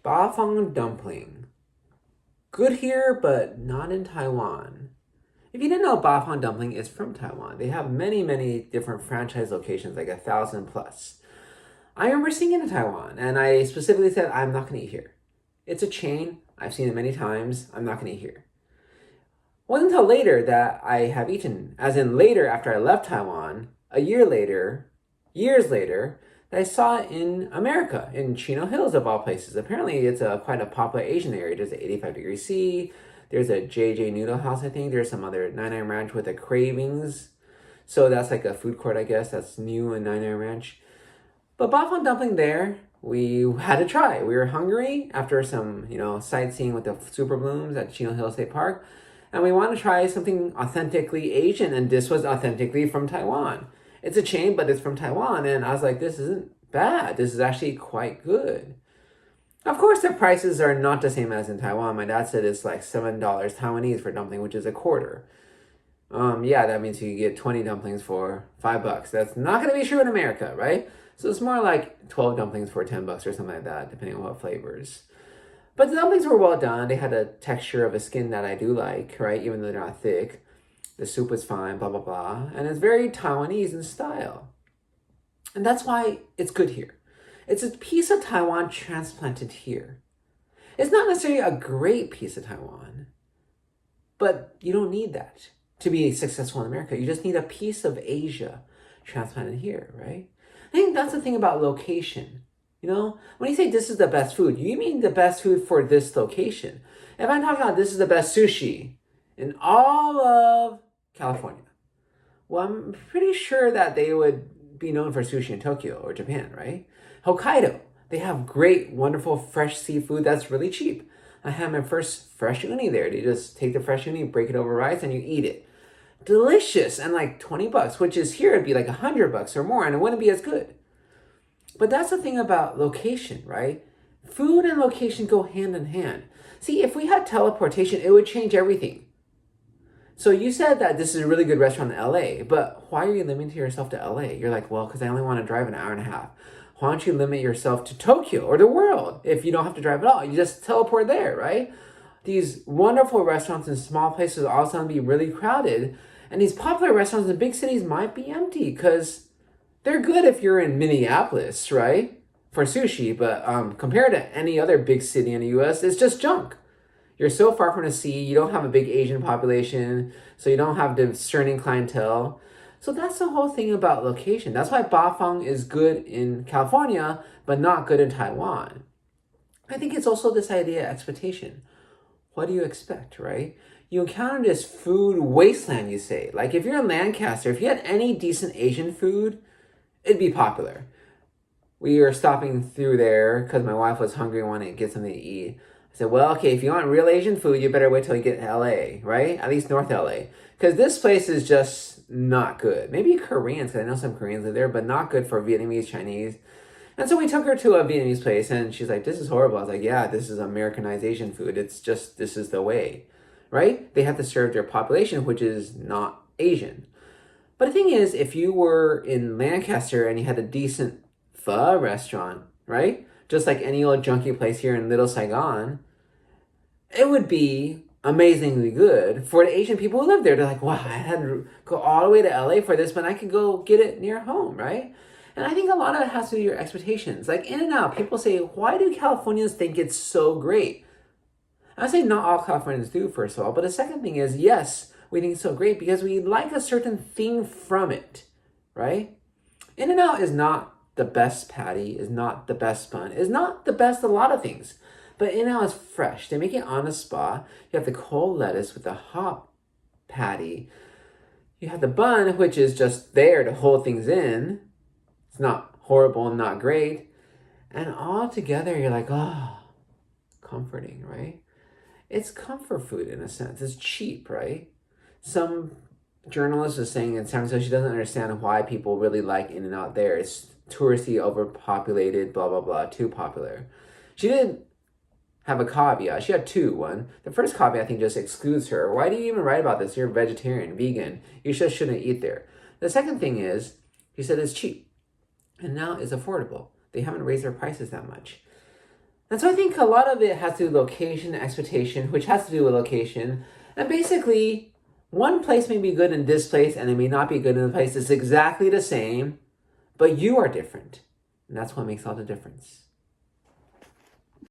Bafang dumpling. Good here, but not in Taiwan. If you didn't know, Bafang dumpling is from Taiwan. They have many, many different franchise locations, like 1,000 plus. I remember seeing it in Taiwan, and I specifically said, I'm not going to eat here. It's a chain. I've seen it many times. I'm not going to eat here. It wasn't until later that I have eaten, as in later after I left Taiwan, a year later, years later, that I saw it in America, in Chino Hills of all places. Apparently, it's quite a popular Asian area. There's an 85 degree C. There's a JJ Noodle House, I think. There's some other 99 Ranch with a Cravings. So that's like a food court, I guess. That's new in 99 Ranch. But Bafang dumpling there, we had to try. We were hungry after some, sightseeing with the super blooms at Chino Hill State Park. And we want to try something authentically Asian, and this was authentically from Taiwan. It's a chain, but it's from Taiwan, and I was like, this isn't bad. This is actually quite good. Of course, the prices are not the same as in Taiwan. My dad said it's like $7 Taiwanese for dumpling, which is a quarter. Yeah, that means you get 20 dumplings for $5. That's not going to be true in America, right? So it's more like 12 dumplings for $10 or something like that, depending on what flavors. But the dumplings were well done. They had a texture of a skin that I do like, right? Even though they're not thick. The soup was fine, blah, blah, blah. And it's very Taiwanese in style. And that's why it's good here. It's a piece of Taiwan transplanted here. It's not necessarily a great piece of Taiwan, but you don't need that to be successful in America. You just need a piece of Asia transplanted here, right? I think that's the thing about location. When you say this is the best food, you mean the best food for this location. If I'm talking about this is the best sushi in all of California, well, I'm pretty sure that they would be known for sushi in Tokyo or Japan, right? Hokkaido, they have great, wonderful, fresh seafood that's really cheap. I had my first fresh uni there. They just take the fresh uni, break it over rice, and you eat it. Delicious, and like $20, which is here, it'd be like $100 or more, and it wouldn't be as good. But that's the thing about location, right? Food and location go hand in hand. See, if we had teleportation, it would change everything. So you said that this is a really good restaurant in LA, but why are you limiting yourself to LA? You're like, well, because I only want to drive an hour and a half. Why don't you limit yourself to Tokyo or the world if you don't have to drive at all? You just teleport there, right? These wonderful restaurants in small places all of a sudden be really crowded, and these popular restaurants in big cities might be empty because they're good if you're in Minneapolis, right? For sushi, but compared to any other big city in the US, it's just junk. You're so far from the sea, you don't have a big Asian population, so you don't have discerning clientele. So that's the whole thing about location. That's why Bafang is good in California, but not good in Taiwan. I think it's also this idea of expectation. What do you expect, right? You encounter this food wasteland, you say. Like if you're in Lancaster, if you had any decent Asian food, it'd be popular. We were stopping through there because my wife was hungry and wanted to get something to eat. I said, well, okay, if you want real Asian food, you better wait till you get to LA, right? At least North LA. Because this place is just not good. Maybe Koreans, because I know some Koreans live there, but not good for Vietnamese, Chinese. And so we took her to a Vietnamese place, and she's like, this is horrible. I was like, yeah, this is Americanized Asian food. It's just, this is the way, right? They have to serve their population, which is not Asian. But the thing is, if you were in Lancaster and you had a decent pho restaurant, right? Just like any old junky place here in Little Saigon, it would be amazingly good for the Asian people who live there. They're like, wow, I had to go all the way to LA for this, but I could go get it near home, right? And I think a lot of it has to do with your expectations. Like In-N-Out, people say, why do Californians think it's so great? I say not all Californians do, first of all. But the second thing is, yes, we think it's so great because we like a certain thing from it, right? In-N-Out is not the best patty, is not the best bun, is not the best a lot of things. But In-N-Out is fresh. They make it on the spot. You have the cold lettuce with the hot patty. You have the bun, which is just there to hold things in. It's not horrible and not great. And all together, you're like, oh, comforting, right? It's comfort food in a sense. It's cheap, right? Some journalist was saying in San Francisco, she doesn't understand why people really like In-N-Out there. It's touristy, overpopulated, blah, blah, blah, too popular. She didn't have a caveat. She had two. One, the first caveat I think just excludes her. Why do you even write about this? You're vegetarian, vegan. You just shouldn't eat there. The second thing is, he said it's cheap. And now it's affordable. They haven't raised their prices that much. And so I think a lot of it has to do with location, expectation, which has to do with location. And basically, one place may be good in this place and it may not be good in the place that's exactly the same, but you are different. And that's what makes all the difference.